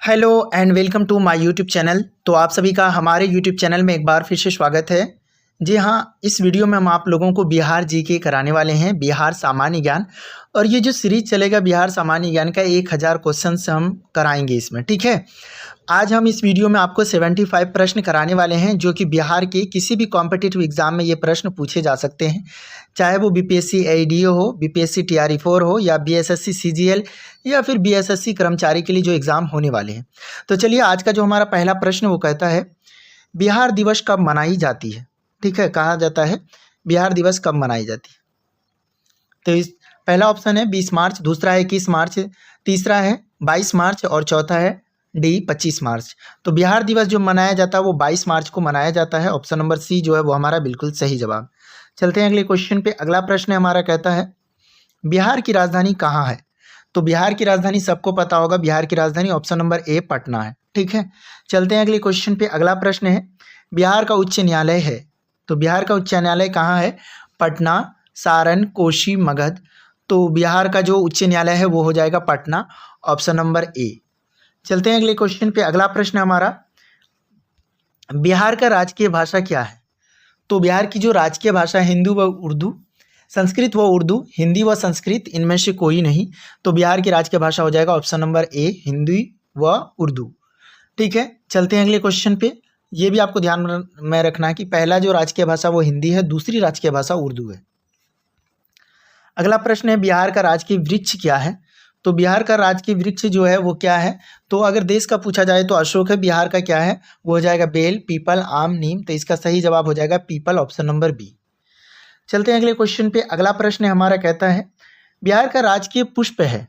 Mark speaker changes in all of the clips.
Speaker 1: Hello and welcome to my YouTube channel. तो आप सभी का हमारे यूट्यूब चैनल में एक बार फिर से स्वागत है। जी हाँ, इस वीडियो में हम आप लोगों को बिहार जीके कराने वाले हैं, बिहार सामान्य ज्ञान। और ये जो सीरीज चलेगा बिहार सामान्य ज्ञान का 1000 क्वेश्चन हम कराएंगे इसमें, ठीक है। आज हम इस वीडियो में आपको 75 प्रश्न कराने वाले हैं जो कि बिहार के किसी भी कॉम्पिटिटिव एग्जाम में ये प्रश्न पूछे जा सकते हैं, चाहे वो बीपीएससी एडीओ हो, बीपीएससी टीआर4 हो या बीएसएससी सीजीएल या फिर बीएसएससी कर्मचारी के लिए जो एग्ज़ाम होने वाले हैं। तो चलिए, आज का जो हमारा पहला प्रश्न वो कहता है बिहार दिवस कब मनाई जाती है। ठीक है, कहा जाता है बिहार दिवस कब मनाई जाती है। तो इस पहला ऑप्शन है 20 मार्च, दूसरा है 21 मार्च, तीसरा है 22 मार्च और चौथा है डी 25 मार्च। तो बिहार दिवस जो मनाया जाता है वो 22 मार्च को मनाया जाता है। ऑप्शन नंबर सी जो है वो हमारा बिल्कुल सही जवाब। चलते हैं अगले क्वेश्चन पे। अगला प्रश्न हमारा कहता है बिहार की राजधानी कहाँ है। तो बिहार की राजधानी सबको पता होगा, बिहार की राजधानी ऑप्शन नंबर ए पटना है। ठीक है, चलते हैं अगले क्वेश्चन पे। अगला प्रश्न है बिहार का उच्च न्यायालय है। तो बिहार का उच्च न्यायालय कहाँ है? पटना, सारण, कोशी, मगध। तो बिहार का जो उच्च न्यायालय है वो हो जाएगा पटना, ऑप्शन नंबर ए। चलते हैं अगले क्वेश्चन पे। अगला प्रश्न हमारा बिहार का राजकीय भाषा क्या है। तो बिहार की जो राजकीय भाषा है हिंदी व उर्दू, संस्कृत व उर्दू, हिंदी व संस्कृत, इनमें से कोई नहीं। तो बिहार की राजकीय भाषा हो जाएगा ऑप्शन नंबर ए हिंदी व उर्दू। ठीक है, चलते हैं अगले क्वेश्चन पे। ये भी आपको ध्यान में रखना है कि पहला जो राजकीय भाषा वो हिंदी है, दूसरी राजकीय भाषा उर्दू है। अगला प्रश्न है बिहार का राजकीय वृक्ष क्या है। तो बिहार का राजकीय वृक्ष जो है वो क्या है? तो अगर देश का पूछा जाए तो अशोक है। बिहार का क्या है? वो हो जाएगा बेल, पीपल, आम, नीम। तो इसका सही जवाब हो जाएगा पीपल, ऑप्शन नंबर बी। चलते हैं अगले क्वेश्चन पे। अगला प्रश्न हमारा कहता है बिहार का राजकीय पुष्प है।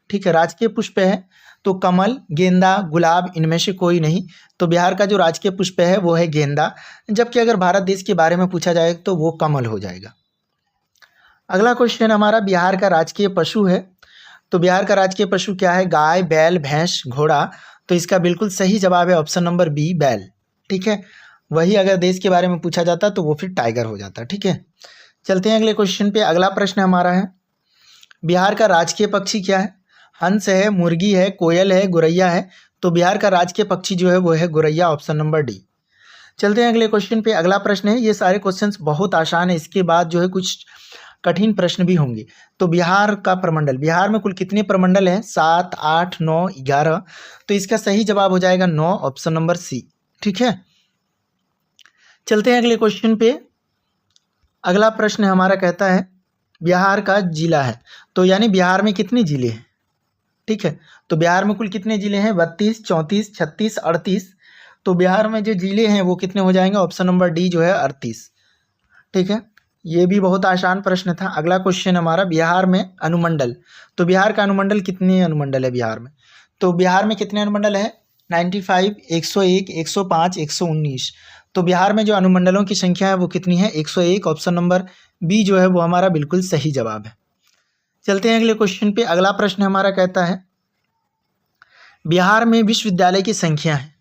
Speaker 1: ठीक है, राजकीय पुष्प है तो कमल, गेंदा, गुलाब, इनमें से कोई नहीं। तो बिहार का जो राजकीय पुष्प है वो है गेंदा, जबकि अगर भारत देश के बारे में पूछा जाए तो वो कमल हो जाएगा। अगला क्वेश्चन हमारा बिहार का राजकीय पशु है। तो बिहार का राजकीय पशु क्या है? गाय, बैल, भैंस, घोड़ा। तो इसका बिल्कुल सही जवाब है ऑप्शन नंबर बी बैल। ठीक है, वही अगर देश के बारे में पूछा जाता तो वो फिर टाइगर हो जाता। ठीक है, चलते हैं अगले क्वेश्चन पे। अगला प्रश्न हमारा है बिहार का राजकीय पक्षी क्या है। हंस है, मुर्गी है, कोयल है, गोरैया है। तो बिहार का राजकीय पक्षी जो है वो है गोरैया, ऑप्शन नंबर डी। चलते हैं अगले क्वेश्चन पे। अगला प्रश्न है, ये सारे क्वेश्चंस बहुत आसान है, इसके बाद जो है कुछ कठिन प्रश्न भी होंगे। तो बिहार का प्रमंडल, बिहार में कुल कितने प्रमंडल हैं? 7, 8, 9, 11। तो इसका सही जवाब हो जाएगा 9, ऑप्शन नंबर सी। ठीक है, चलते हैं अगले क्वेश्चन पे। अगला प्रश्न हमारा कहता है बिहार का जिला है। तो यानी बिहार में कितने जिले हैं? ठीक है, तो बिहार में कुल कितने जिले हैं? 32, 34, 36, 38। तो बिहार में जो जिले हैं वो कितने हो जाएंगे? ऑप्शन नंबर डी जो है 38। ठीक है, ये भी बहुत आसान प्रश्न था। अगला क्वेश्चन हमारा बिहार में अनुमंडल। तो बिहार का अनुमंडल, कितने अनुमंडल है बिहार में? तो बिहार में कितने अनुमंडल है? 95, 101, 105, 119। तो बिहार में जो अनुमंडलों की संख्या है वो कितनी है? 101, ऑप्शन नंबर बी जो है वो हमारा बिल्कुल सही जवाब है। चलते हैं अगले क्वेश्चन पे। अगला प्रश्न हमारा कहता है बिहार में विश्वविद्यालय की संख्या है।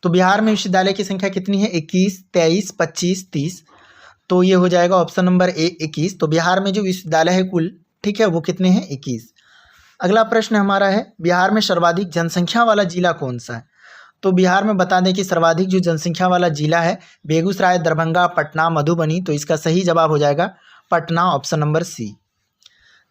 Speaker 1: तो बिहार में विश्वविद्यालय की संख्या कितनी है? 21, 23, 25, 30। तो ये हो जाएगा ऑप्शन नंबर ए 21। तो बिहार में जो विश्वविद्यालय है कुल, ठीक है, वो कितने हैं? 21। अगला प्रश्न हमारा है बिहार में सर्वाधिक जनसंख्या वाला जिला कौन सा है। तो बिहार में बता दें कि सर्वाधिक जो जनसंख्या वाला जिला है बेगूसराय, दरभंगा, पटना, मधुबनी। तो इसका सही जवाब हो जाएगा पटना, ऑप्शन नंबर सी।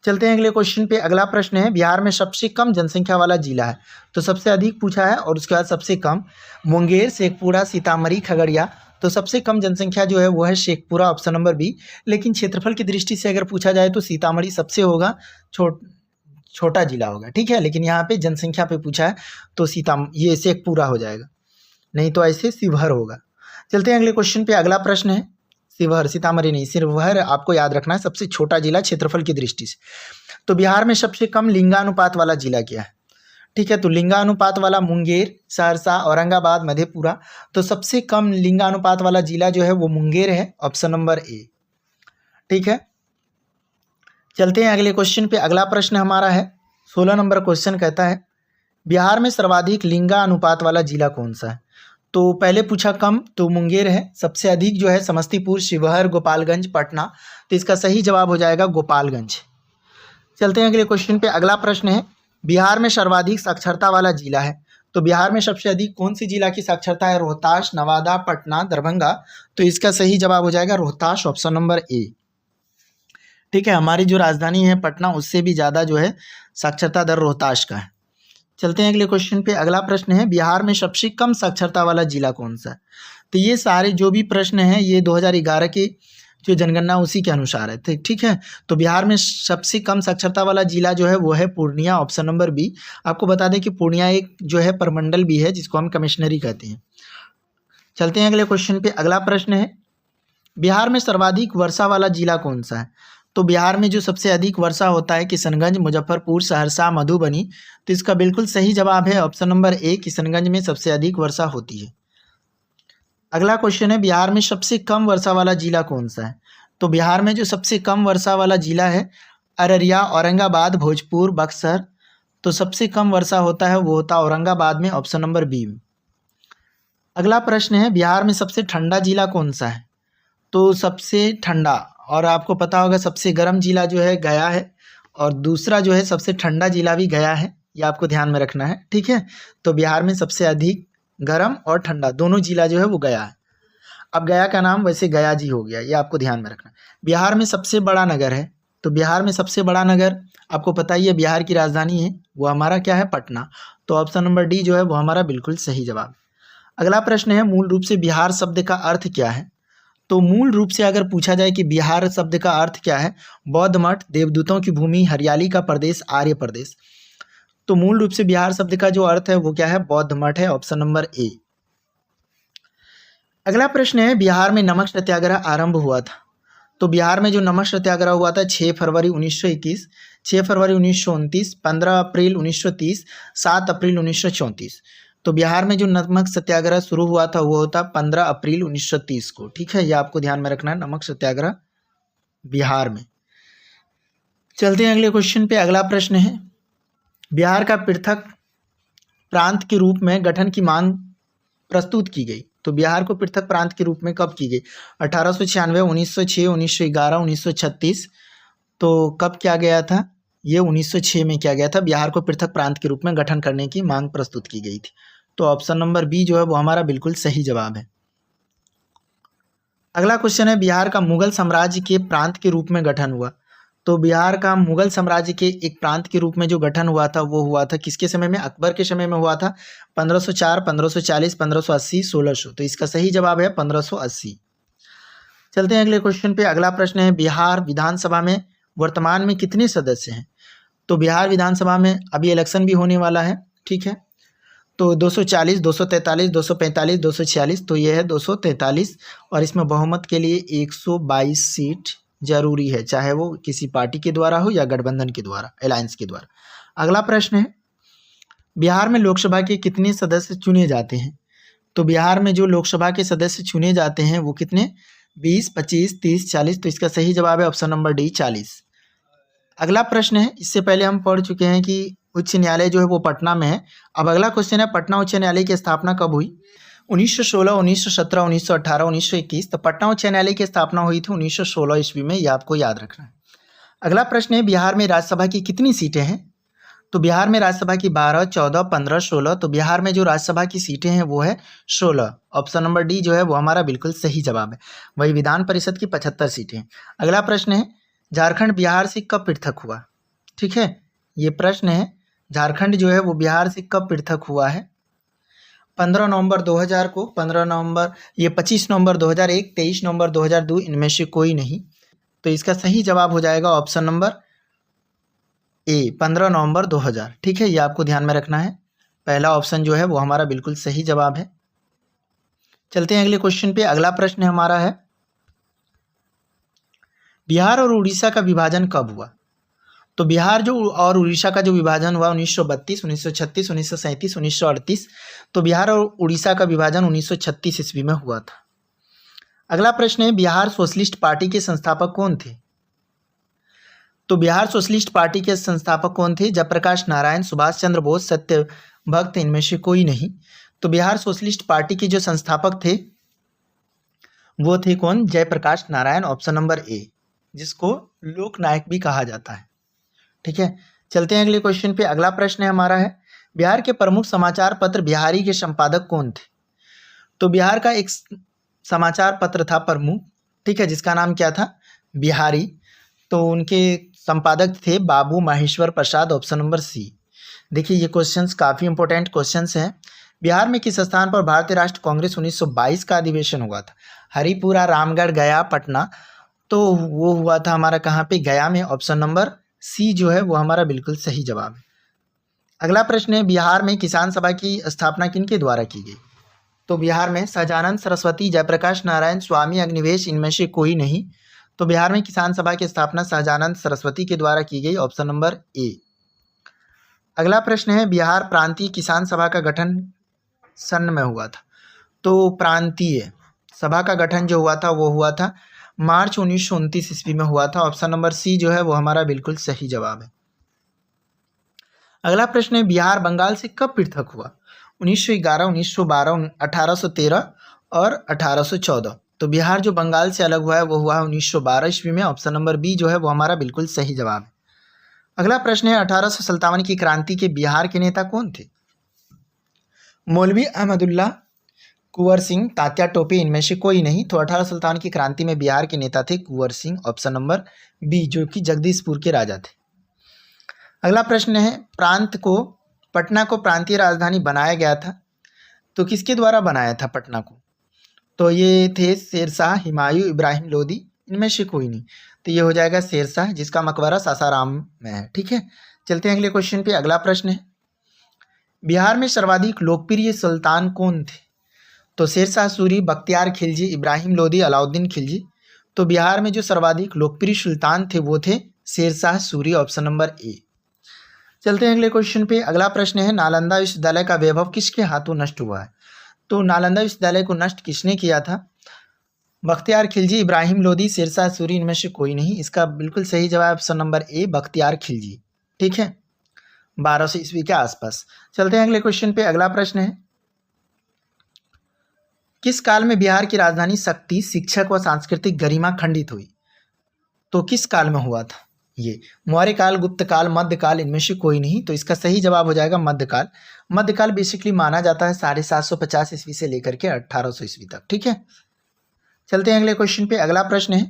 Speaker 1: चलते हैं अगले क्वेश्चन पे। अगला प्रश्न है बिहार में सबसे कम जनसंख्या वाला जिला है। तो सबसे अधिक पूछा है और उसके बाद सबसे कम मुंगेर, शेखपुरा, सीतामढ़ी, खगड़िया। तो सबसे कम जनसंख्या जो है वो है शेखपुरा, ऑप्शन नंबर बी। लेकिन क्षेत्रफल की दृष्टि से अगर पूछा जाए तो सीतामढ़ी सबसे होगा, छोटा जिला होगा। ठीक है, लेकिन यहाँ पे जनसंख्या पे पूछा है तो ये शेखपुरा हो जाएगा, नहीं तो ऐसे शिवहर होगा। चलते हैं अगले क्वेश्चन पे। अगला प्रश्न है शिवहर, सीतामढ़ी नहीं, शिवहर आपको याद रखना है, सबसे छोटा जिला क्षेत्रफल की दृष्टि से। तो बिहार में सबसे कम लिंगानुपात वाला जिला क्या है? ठीक है, तो लिंगानुपात वाला मुंगेर, सहरसा, औरंगाबाद, मधेपुरा। तो सबसे कम लिंगानुपात वाला जिला जो है वो मुंगेर है, ऑप्शन नंबर ए। ठीक है, चलते हैं अगले क्वेश्चन पे। अगला प्रश्न हमारा है 16 नंबर क्वेश्चन कहता है बिहार में सर्वाधिक लिंगानुपात वाला जिला कौन सा है। तो पहले पूछा कम, तो मुंगेर है। सबसे अधिक जो है समस्तीपुर, शिवहर, गोपालगंज, पटना। तो इसका सही जवाब हो जाएगा गोपालगंज। चलते हैं अगले क्वेश्चन पे। अगला प्रश्न है बिहार में सर्वाधिक साक्षरता वाला जिला है। तो बिहार में सबसे अधिक कौन सी जिला की साक्षरता है? रोहतास, नवादा, पटना, दरभंगा। तो इसका सही जवाब हो जाएगा रोहतास, ऑप्शन नंबर ए। ठीक है, हमारी जो राजधानी है पटना, उससे भी ज़्यादा जो है साक्षरता दर रोहतास का है। चलते हैं अगले क्वेश्चन पे। अगला प्रश्न है, बिहार में सबसे कम साक्षरता वाला जिला कौन सा है? तो ये सारे जो भी प्रश्न हैं ये 2011 के जो जनगणना उसी के अनुसार है। ठीक है, तो बिहार में सबसे कम साक्षरता वाला जिला जो है वो है पूर्णिया, ऑप्शन नंबर बी। आपको बता दें कि पूर्णिया एक जो है प्रमंडल भी है जिसको हम कमिश्नरी कहते हैं। चलते हैं अगले क्वेश्चन पे। अगला प्रश्न है, बिहार में सर्वाधिक वर्षा वाला जिला कौन सा है? तो बिहार में जो सबसे अधिक वर्षा होता है किशनगंज, मुजफ्फरपुर, सहरसा, मधुबनी। तो इसका बिल्कुल सही जवाब है ऑप्शन नंबर ए, किशनगंज में सबसे अधिक वर्षा होती है। अगला क्वेश्चन है, बिहार में सबसे कम वर्षा वाला जिला कौन सा है? तो बिहार में जो सबसे कम वर्षा वाला जिला है अररिया, औरंगाबाद, भोजपुर, बक्सर। तो सबसे कम वर्षा होता है वो होता है औरंगाबाद में, ऑप्शन नंबर बी। अगला प्रश्न है, बिहार में सबसे ठंडा जिला कौन सा है? तो सबसे ठंडा, और आपको पता होगा सबसे गर्म जिला जो है गया है, और दूसरा जो है सबसे ठंडा जिला भी गया है, ये आपको ध्यान में रखना है। ठीक है, तो बिहार में सबसे अधिक गर्म और ठंडा दोनों जिला जो है वो गया है। अब गया का नाम वैसे गया जी हो गया, ये आपको ध्यान में रखना। बिहार में सबसे बड़ा नगर है, तो बिहार में सबसे बड़ा नगर आपको पता ही है बिहार की राजधानी है, वो हमारा क्या है? पटना। तो ऑप्शन नंबर डी जो है वो हमारा बिल्कुल सही जवाब। अगला प्रश्न है, मूल रूप से बिहार शब्द का अर्थ क्या है? तो मूल रूप से अगर पूछा जाए कि बिहार शब्द का अर्थ क्या है, बौद्ध मठ, देवदूतों की भूमि, हरियाली का प्रदेश, आर्य प्रदेश। तो मूल रूप से बिहार शब्द का जो अर्थ है वो क्या है? बौद्ध मठ है, ऑप्शन नंबर ए। अगला प्रश्न है, बिहार में नमक सत्याग्रह आरंभ हुआ था। तो बिहार में जो नमक सत्याग्रह हुआ था 6 फरवरी 1921, 6 फरवरी 1929, 15 अप्रैल 1930, 7 अप्रैल 1934। तो बिहार में जो नमक सत्याग्रह शुरू हुआ था वो होता 15 अप्रैल 1930 को। ठीक है, ये आपको ध्यान में रखना है, नमक सत्याग्रह बिहार में। चलते हैं अगले क्वेश्चन पे। अगला प्रश्न है, बिहार का पृथक प्रांत के रूप में गठन की मांग प्रस्तुत की गई। तो बिहार को पृथक प्रांत के रूप में कब की गई? 1896, 1906, 1911, 1936। तो कब किया गया था? ये 1906 में किया गया था, बिहार को पृथक प्रांत के रूप में गठन करने की मांग प्रस्तुत की गई थी। तो ऑप्शन नंबर बी जो है वो हमारा बिल्कुल सही जवाब है। अगला क्वेश्चन है, बिहार का मुगल साम्राज्य के प्रांत के रूप में गठन हुआ। तो बिहार का मुगल साम्राज्य के एक प्रांत के रूप में जो गठन हुआ था वो हुआ था किसके समय में? अकबर के समय में हुआ था। 1504, 1540, 1580, 1600। तो इसका सही जवाब है 1580। चलते हैं अगले क्वेश्चन पे। अगला प्रश्न है, बिहार विधानसभा में वर्तमान में कितने सदस्य हैं? तो बिहार विधानसभा में अभी इलेक्शन भी होने वाला है। ठीक है, तो 240, 243, 245, 246। तो ये है 243, और इसमें बहुमत के लिए 122 सीट जरूरी है, चाहे वो किसी पार्टी के द्वारा हो या गठबंधन के द्वारा, अलायंस के द्वारा। अगला प्रश्न है, बिहार में लोकसभा के कितने सदस्य चुने जाते हैं? तो बिहार में जो लोकसभा के सदस्य चुने जाते हैं वो कितने? 20, 25, 30, 40। तो इसका सही जवाब है ऑप्शन नंबर डी, 40। अगला प्रश्न है, इससे पहले हम पढ़ चुके हैं कि उच्च न्यायालय जो है वो पटना में है। अब अगला क्वेश्चन है, पटना उच्च न्यायालय की स्थापना कब हुई? 1916, 1917, 1918, 1921। तो पटना उच्च न्यायालय की स्थापना हुई थी 1916 ईस्वी में, ये आपको याद रखना है। अगला प्रश्न है, बिहार में राज्यसभा की कितनी सीटें हैं? तो बिहार में राज्यसभा की 12, 14, 15, 16। तो बिहार में जो राज्यसभा की सीटें हैं वो है 16। ऑप्शन नंबर डी जो है वो हमारा बिल्कुल सही जवाब है। वही विधान परिषद की 75 सीटें। अगला प्रश्न है, झारखंड बिहार से कब पृथक हुआ? ठीक है, ये प्रश्न है, झारखंड जो है वो बिहार से कब पृथक हुआ है? 15 नवंबर 2000 को, 15 नवंबर, ये 25 नवंबर 2001, 23 नवंबर 2002, इनमें से कोई नहीं। तो इसका सही जवाब हो जाएगा ऑप्शन नंबर ए, 15 नवंबर 2000। ठीक है, ये आपको ध्यान में रखना है, पहला ऑप्शन जो है वो हमारा बिल्कुल सही जवाब है। चलते हैं अगले क्वेश्चन पे। अगला प्रश्न हमारा है, बिहार और उड़ीसा का विभाजन कब हुआ? तो बिहार जो और उड़ीसा का जो विभाजन हुआ 1932, 1936, 1937, 1938। तो बिहार और उड़ीसा का विभाजन 1936 ईस्वी में हुआ था। अगला प्रश्न है, बिहार सोशलिस्ट पार्टी के संस्थापक कौन थे? तो बिहार सोशलिस्ट पार्टी के संस्थापक कौन थे? जयप्रकाश नारायण, सुभाष चंद्र बोस, सत्य भक्त, इनमें से कोई नहीं। तो बिहार सोशलिस्ट पार्टी के जो संस्थापक थे वो थे कौन? Jayaprakash Narayan, option number A, जिसको लोक नायक भी कहा जाता है। ठीक है, चलते हैं अगले क्वेश्चन पे। अगला प्रश्न है हमारा है, बिहार के प्रमुख समाचार पत्र बिहारी के संपादक कौन थे? तो बिहार का एक समाचार पत्र था प्रमुख, ठीक है, जिसका नाम क्या था? बिहारी। तो उनके संपादक थे बाबू महेश्वर प्रसाद, ऑप्शन नंबर सी। देखिए ये क्वेश्चंस काफ़ी इंपॉर्टेंट क्वेश्चंस हैं। बिहार में किस स्थान पर भारतीय राष्ट्र कांग्रेस 1922 का अधिवेशन हुआ था? हरिपुरा, रामगढ़, गया, पटना। तो वो हुआ था हमारा कहाँ पे? गया में। ऑप्शन नंबर सी जो है वो हमारा बिल्कुल सही जवाब है। अगला प्रश्न है, बिहार में किसान सभा की स्थापना किनके द्वारा की गई? तो बिहार में सहजानंद सरस्वती, जयप्रकाश नारायण, स्वामी अग्निवेश, इनमें से कोई नहीं। तो बिहार में किसान सभा की स्थापना सहजानंद सरस्वती के द्वारा की गई, ऑप्शन नंबर ए। अगला प्रश्न है, बिहार प्रांतीय किसान सभा का गठन सन में हुआ था? तो प्रांतीय सभा का गठन जो हुआ था वो हुआ था मार्च 1929 ईस्वी में हुआ था। ऑप्शन नंबर सी जो है वो हमारा बिल्कुल सही जवाब है। अगला प्रश्न है, बिहार बंगाल से कब पृथक हुआ? 1911, 1912, 1813 और 1814। तो बिहार जो बंगाल से अलग हुआ है वो हुआ है 1912 ईस्वी में। ऑप्शन नंबर बी जो है वो हमारा बिल्कुल सही जवाब है। अगला प्रश्न है, 1857 की क्रांति के बिहार के नेता कौन थे? मौलवी अहमदुल्ला, कुंवर सिंह, तात्या टोपे, इनमें से कोई नहीं। तो 1857 की क्रांति में बिहार के नेता थे Kunwar Singh, option number B, जो कि जगदीशपुर के राजा थे। अगला प्रश्न है, पटना को प्रांतीय राजधानी बनाया गया था, तो किसके द्वारा बनाया था पटना को? तो ये थे शेरशाह, हुमायूं, इब्राहिम लोदी, इनमें से कोई नहीं। तो ये हो जाएगा शेरशाह, जिसका मकबरा सासाराम में है। ठीक है, चलते हैं अगले क्वेश्चन पे। अगला प्रश्न है, बिहार में सर्वाधिक लोकप्रिय सुल्तान कौन थे? तो शेरशाह सूरी, बख्तियार खिलजी, इब्राहिम लोदी, अलाउद्दीन खिलजी। तो बिहार में जो सर्वाधिक लोकप्रिय सुल्तान थे वो थे Shershah Suri, option number A. चलते हैं अगले क्वेश्चन पे। अगला प्रश्न है, नालंदा विश्वविद्यालय का वैभव किसके हाथों नष्ट हुआ है? तो नालंदा विश्वविद्यालय को नष्ट किसने किया था? बख्तियार खिलजी, इब्राहिम लोदी, शेरशाह सूरी, इनमें से कोई नहीं। इसका बिल्कुल सही जवाब ऑप्शन नंबर ए, बख्तियार खिलजी। ठीक है, 1200 ईस्वी के आसपास। चलते हैं अगले क्वेश्चन पे। अगला प्रश्न है, किस काल में बिहार की राजधानी शक्ति, शिक्षक व सांस्कृतिक गरिमा खंडित हुई? तो किस काल में हुआ था ये? मौर्य काल, गुप्त काल, मध्यकाल, इनमें से कोई नहीं। तो इसका सही जवाब हो जाएगा मध्यकाल। मध्यकाल बेसिकली माना जाता है 750 ईस्वी से लेकर के 1800 ईस्वी तक। ठीक है, चलते हैं अगले क्वेश्चन पे। अगला प्रश्न है,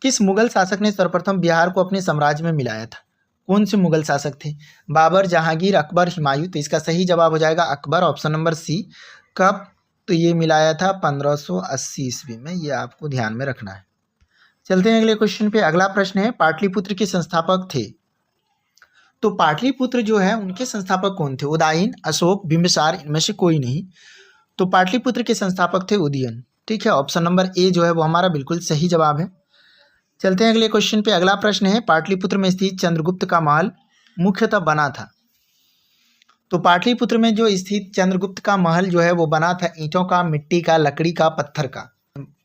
Speaker 1: किस मुगल शासक ने सर्वप्रथम बिहार को अपने साम्राज्य में मिलाया था? कौन से मुगल शासक थे? बाबर, जहांगीर, अकबर, हुमायूं। तो इसका सही जवाब हो जाएगा अकबर, ऑप्शन नंबर सी। कब? तो ये मिलाया था 1580 ईस्वी में, ये आपको ध्यान में रखना है। चलते हैं अगले क्वेश्चन पे। अगला प्रश्न है, पाटलिपुत्र के संस्थापक थे? तो पाटलिपुत्र जो है उनके संस्थापक कौन थे? उदयन, अशोक, बिंबिसार, इनमें से कोई नहीं। तो पाटलिपुत्र के संस्थापक थे उदयन। ठीक है, ऑप्शन नंबर ए जो है वो हमारा बिल्कुल सही जवाब है। चलते हैं अगले क्वेश्चन पे। अगला प्रश्न है, पाटलिपुत्र में स्थित चंद्रगुप्त का महल मुख्यतः बना था? तो पाटलिपुत्र में जो स्थित चंद्रगुप्त का महल जो है वो बना था ईंटों का, मिट्टी का, लकड़ी का, पत्थर का।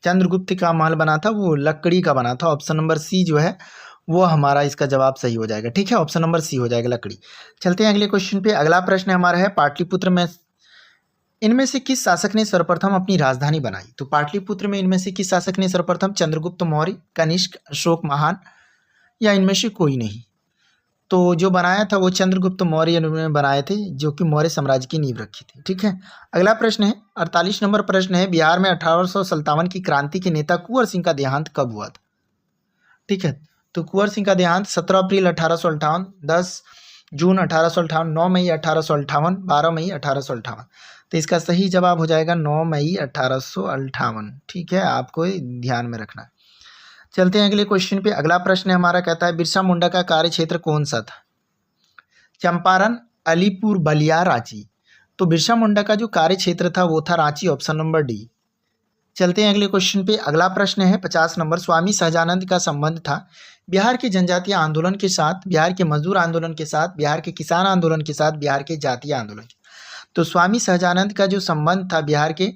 Speaker 1: चंद्रगुप्त का महल बना था वो लकड़ी का बना था। ऑप्शन नंबर सी जो है वो हमारा इसका जवाब सही हो जाएगा। ठीक है, ऑप्शन नंबर सी हो जाएगा, लकड़ी। चलते हैं अगले क्वेश्चन पे। अगला प्रश्न हमारा है, पाटलिपुत्र में इनमें से किस शासक ने सर्वप्रथम अपनी राजधानी बनाई? तो पाटलिपुत्र में इनमें से किस शासक ने सर्वप्रथम? चंद्रगुप्त मौर्य, कनिष्क, अशोक महान, या इनमें से कोई नहीं। तो जो बनाया था वो चंद्रगुप्त मौर्य ने बनाए थे, जो कि मौर्य साम्राज्य की नींव रखी थी। ठीक है, अगला प्रश्न है, 48 नंबर प्रश्न है, बिहार में 1857 की क्रांति के नेता कुंवर सिंह का देहांत कब हुआ था? ठीक है, तो कुंवर सिंह का देहांत 17 अप्रैल 1858, 10 जून 1858, 9 मई 1858, 12 मई 1858। तो इसका सही जवाब हो जाएगा 9 मई 1858। ठीक है, आपको ध्यान में रखना है। चलते हैं अगले क्वेश्चन पे। अगला प्रश्न हमारा कहता है, बिरसा मुंडा का कार्य क्षेत्र कौन सा था? चंपारण, अलीपुर, बलिया, रांची। तो बिरसा मुंडा का जो कार्य क्षेत्र था वो था रांची, ऑप्शन नंबर डी। चलते हैं अगले क्वेश्चन पे। अगला प्रश्न है 50 नंबर, स्वामी सहजानंद का संबंध था बिहार के जनजातीय आंदोलन के साथ, बिहार के मजदूर आंदोलन के साथ, बिहार के किसान आंदोलन के साथ, बिहार के जातीय आंदोलन के। तो स्वामी सहजानंद का जो संबंध था बिहार के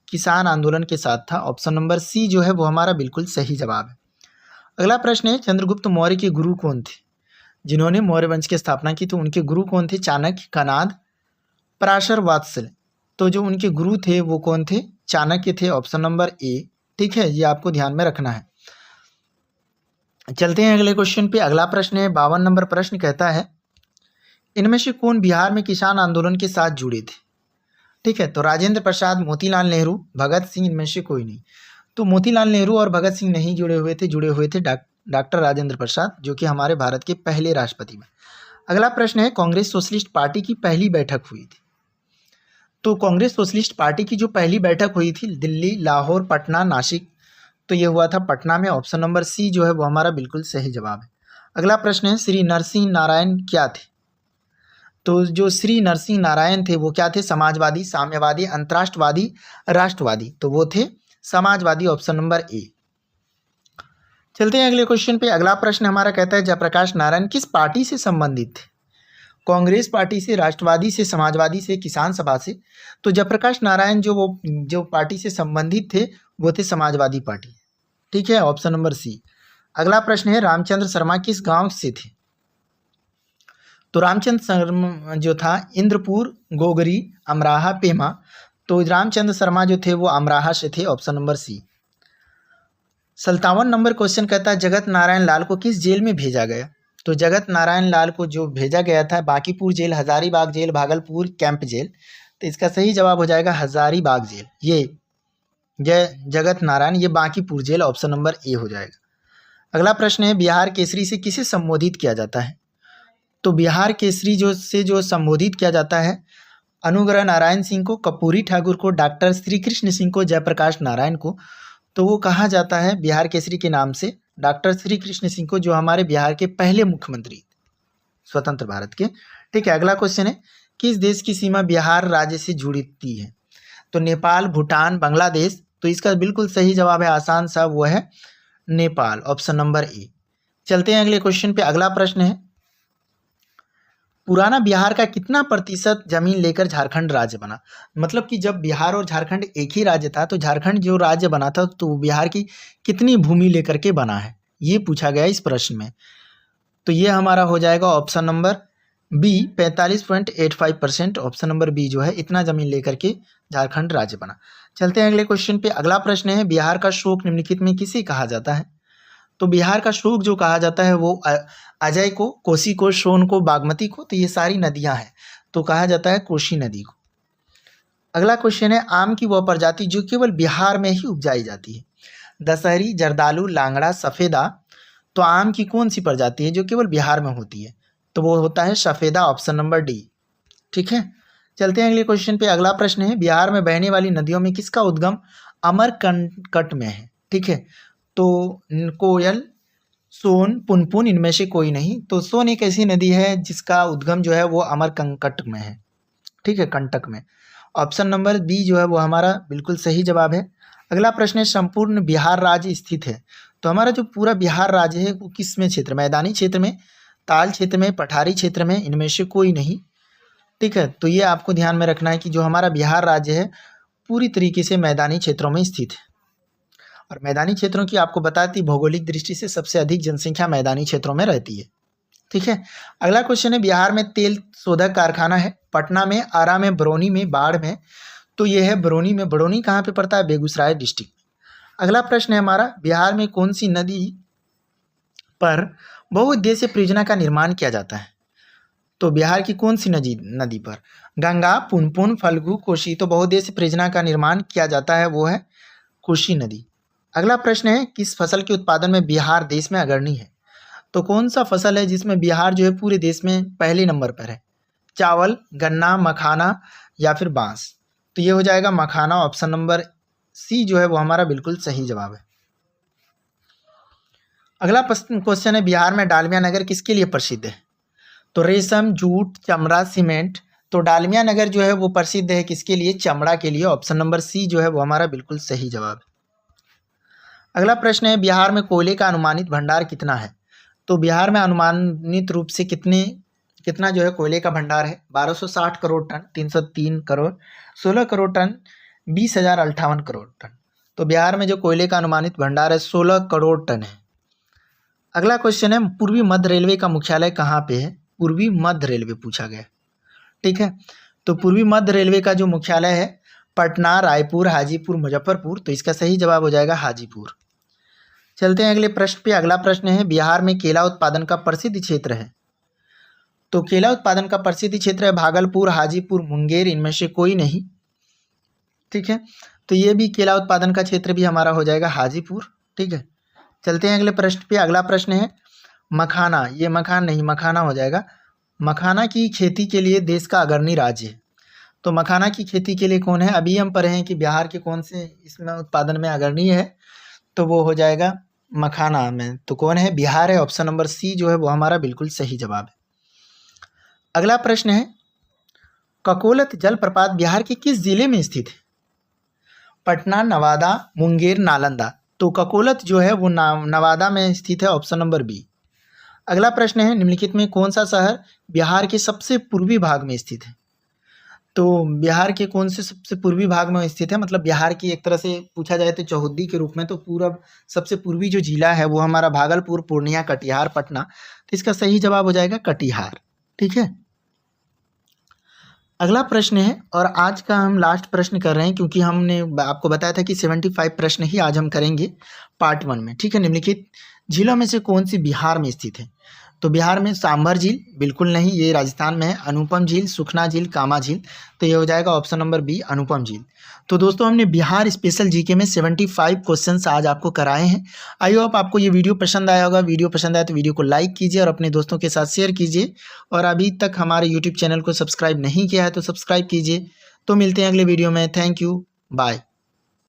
Speaker 1: किसान आंदोलन के साथ था। ऑप्शन नंबर सी जो है वो हमारा बिल्कुल सही जवाब है। अगला प्रश्न है, चंद्रगुप्त मौर्य के गुरु कौन थे? जिन्होंने मौर्य वंश की स्थापना की, तो उनके गुरु कौन थे? चाणक्य, कनाद, पराशर, वात्सल। तो जो उनके गुरु थे वो कौन थे? चाणक्य थे, ऑप्शन नंबर ए। ठीक है, ये आपको ध्यान में रखना है। चलते हैं अगले क्वेश्चन पे। अगला प्रश्न है 52 नंबर प्रश्न कहता है, इनमें से कौन बिहार में किसान आंदोलन के साथ जुड़े थे? ठीक है, तो राजेंद्र प्रसाद, मोतीलाल नेहरू, भगत सिंह, इनमें से कोई नहीं। तो मोतीलाल नेहरू और भगत सिंह नहीं जुड़े हुए थे डॉक्टर राजेंद्र प्रसाद, जो कि हमारे भारत के पहले राष्ट्रपति में। अगला प्रश्न है, कांग्रेस सोशलिस्ट पार्टी की पहली बैठक हुई थी। तो कांग्रेस सोशलिस्ट पार्टी की जो पहली बैठक हुई थी दिल्ली, लाहौर, पटना, नासिक, तो ये हुआ था पटना में। ऑप्शन नंबर सी जो है वो हमारा बिल्कुल सही जवाब है। अगला प्रश्न है, श्री नरसिंह नारायण क्या थे? तो जो श्री नरसिंह नारायण थे वो क्या थे? समाजवादी, साम्यवादी, अंतराष्ट्रवादी, राष्ट्रवादी, तो वो थे समाजवादी। Option number A. चलते हैं अगले क्वेश्चन पे। अगला प्रश्न हमारा कहता है, जयप्रकाश नारायण किस पार्टी से संबंधित थे? कांग्रेस पार्टी से, राष्ट्रवादी से, समाजवादी से, किसान सभा से? तो जयप्रकाश नारायण जो पार्टी से संबंधित थे वो थे समाजवादी पार्टी। ठीक है, ऑप्शन नंबर सी। अगला प्रश्न है, रामचंद्र शर्मा किस गांव से थे? तो रामचंद्र शर्मा जो था इंद्रपुर, गोगरी, अमराहा, पेमा, तो रामचंद्र शर्मा जो थे वो अमराहा से थे। Option number C. 57 number question कहता है, जगत नारायण लाल को किस जेल में भेजा गया? तो जगत नारायण लाल को जो भेजा गया था Bankipur jail, Hazaribagh jail, Bhagalpur camp jail, तो इसका सही जवाब हो जाएगा हजारीबाग जेल। ये जगत नारायण ये Bankipur jail, option number A हो जाएगा। अगला प्रश्न है, बिहार केसरी से किसे संबोधित किया जाता है? तो बिहार केसरी जो संबोधित किया जाता है अनुग्रह नारायण सिंह को, कर्पूरी ठाकुर को, डॉक्टर श्री कृष्ण सिंह को, जयप्रकाश नारायण को, तो वो कहा जाता है बिहार केसरी के नाम से डॉक्टर श्री कृष्ण सिंह को, जो हमारे बिहार के पहले मुख्यमंत्री स्वतंत्र भारत के। ठीक है, अगला क्वेश्चन है, किस देश की सीमा बिहार राज्य से जुड़ती है? तो नेपाल, भूटान, बांग्लादेश, तो इसका बिल्कुल सही जवाब है आसान सा, वो है नेपाल। Option number A. चलते हैं अगले क्वेश्चन पे। अगला प्रश्न है, पुराना बिहार का कितना प्रतिशत जमीन लेकर झारखंड राज्य बना? मतलब कि जब बिहार और झारखंड एक ही राज्य था तो झारखंड जो राज्य बना था तो बिहार की कितनी भूमि लेकर के बना है, ये पूछा गया इस प्रश्न में। तो ये हमारा हो जाएगा option number B, 45.85%। Option number B जो है इतना जमीन लेकर के झारखंड राज्य बना। चलते हैं अगले क्वेश्चन पे। अगला प्रश्न है, बिहार का शोक निम्नलिखित में किसे कहा जाता है? तो बिहार का शोक जो कहा जाता है वो अजय को, कोसी को, सोन को, बागमती को, तो ये सारी नदियां हैं, तो कहा जाता है कोसी नदी को। अगला क्वेश्चन है, आम की वह प्रजाति जो केवल बिहार में ही उपजाई जाती है? दशहरी, जर्दालू, लांगड़ा, सफेदा, तो आम की कौन सी प्रजाति है जो केवल बिहार में होती है? तो वो होता है सफेदा। Option number D. ठीक है, चलते हैं अगले क्वेश्चन पे। अगला प्रश्न है, बिहार में बहने वाली नदियों में किसका उद्गम अमरकंटक में है? ठीक है, तो कोयल, सोन, पुनपुन, इनमें से कोई नहीं। तो सोन एक ऐसी नदी है जिसका उद्गम जो है वो अमरकंटक में है। ठीक है, कंटक में। ऑप्शन नंबर बी जो है वो हमारा बिल्कुल सही जवाब है। अगला प्रश्न है, संपूर्ण बिहार राज्य स्थित है? तो हमारा जो पूरा बिहार राज्य है वो किस में क्षेत्र? मैदानी क्षेत्र में, ताल क्षेत्र में, पठारी क्षेत्र में, इनमें से कोई नहीं। ठीक है, तो ये आपको ध्यान में रखना है कि जो हमारा बिहार राज्य है पूरी तरीके से मैदानी क्षेत्रों में स्थित है। और मैदानी क्षेत्रों की आपको बताती भौगोलिक दृष्टि से सबसे अधिक जनसंख्या मैदानी क्षेत्रों में रहती है। ठीक है, अगला क्वेश्चन है, बिहार में तेल शोधक कारखाना है? पटना में, आरा में, बरौनी में, बाढ़ में, तो ये है बरौनी में। बरौनी कहाँ पे पड़ता है? बेगूसराय डिस्ट्रिक्ट में। अगला प्रश्न है हमारा, बिहार में कौन सी नदी पर बहुउद्देशीय परियोजना का निर्माण किया जाता है? तो बिहार की कौन सी नदी पर? गंगा, पुनपुन, फल्गु, कोसी, तो बहुउद्देशीय परियोजना का निर्माण किया जाता है वो है कोसी नदी। अगला प्रश्न है, किस फसल के उत्पादन में बिहार देश में अग्रणी है? तो कौन सा फसल है जिसमें बिहार जो है पूरे देश में पहले नंबर पर है? चावल, गन्ना, मखाना या फिर बांस? तो ये हो जाएगा मखाना। ऑप्शन नंबर सी जो है वो हमारा बिल्कुल सही जवाब है। अगला क्वेश्चन है, बिहार में डालमिया नगर किसके लिए प्रसिद्ध है? तो रेशम, जूट, चमड़ा, सीमेंट, तो डालमिया नगर जो है वो प्रसिद्ध है किसके लिए? चमड़ा के लिए। ऑप्शन नंबर सी जो है वो हमारा बिल्कुल सही जवाब है। अगला प्रश्न है, बिहार में कोयले का अनुमानित भंडार कितना है? तो बिहार में अनुमानित रूप से कितना जो है कोयले का भंडार है? 1260 crore ton, 303 crore, 16 crore ton, 20,058 crore ton. तो बिहार में जो कोयले का अनुमानित भंडार है 16 करोड़ टन है। अगला क्वेश्चन है, पूर्वी मध्य रेलवे का मुख्यालय कहाँ पे है? पूर्वी मध्य रेलवे पूछा गया। ठीक है, तो पूर्वी मध्य रेलवे का जो मुख्यालय है पटना, रायपुर, हाजीपुर, मुजफ्फरपुर, तो इसका सही जवाब हो जाएगा हाजीपुर। चलते हैं अगले प्रश्न पे। अगला प्रश्न है, बिहार में केला उत्पादन का प्रसिद्ध क्षेत्र है? तो केला उत्पादन का प्रसिद्ध क्षेत्र है भागलपुर, हाजीपुर, मुंगेर, इनमें से कोई नहीं। ठीक है, तो ये भी केला उत्पादन का क्षेत्र भी हमारा हो जाएगा हाजीपुर। ठीक है, चलते हैं अगले प्रश्न पे। अगला प्रश्न है मखाना, ये मखान नहीं, मखाना हो जाएगा। मखाना की खेती के लिए देश का अग्रणी राज्य है। तो मखाना की खेती के लिए कौन है? अभी हम पढ़े हैं कि बिहार के कौन से इसमें उत्पादन में अग्रणी है, तो वो हो जाएगा मखाना में। तो कौन है? बिहार है। ऑप्शन नंबर सी जो है वो हमारा बिल्कुल सही जवाब है। अगला प्रश्न है ककोलत जलप्रपात बिहार के किस जिले में स्थित है? पटना, नवादा, मुंगेर, नालंदा। तो ककोलत जो है वो नवादा में स्थित है। Option number B. अगला प्रश्न है निम्नलिखित में कौन सा शहर बिहार के सबसे पूर्वी भाग में स्थित है? तो बिहार के कौन से सबसे पूर्वी भाग में स्थित है? मतलब बिहार की एक तरह से पूछा जाए तो चौहद्दी के रूप में, तो पूरब सबसे पूर्वी जो जिला है वो हमारा भागलपुर, पूर्णिया, कटिहार, पटना। तो इसका सही जवाब हो जाएगा कटिहार। ठीक है, अगला प्रश्न है और आज का हम लास्ट प्रश्न कर रहे हैं क्योंकि हमने आपको बताया था कि 75 प्रश्न ही आज हम करेंगे पार्ट 1 में। ठीक है, निम्नलिखित झीलों में से कौन सी बिहार में स्थित है? तो बिहार में सांभर झील बिल्कुल नहीं, ये राजस्थान में है। अनुपम झील, सुखना झील, कामा झील। तो ये हो जाएगा ऑप्शन नंबर बी, अनुपम झील। तो दोस्तों हमने बिहार स्पेशल जीके में 75 क्वेश्चंस आज आपको कराए हैं। आई होप आपको ये वीडियो पसंद आया होगा। वीडियो पसंद आया तो वीडियो को लाइक कीजिए और अपने दोस्तों के साथ शेयर कीजिए। और अभी तक हमारे यूट्यूब चैनल को सब्सक्राइब नहीं किया है तो सब्सक्राइब कीजिए। तो मिलते हैं अगले वीडियो में। Thank you, bye.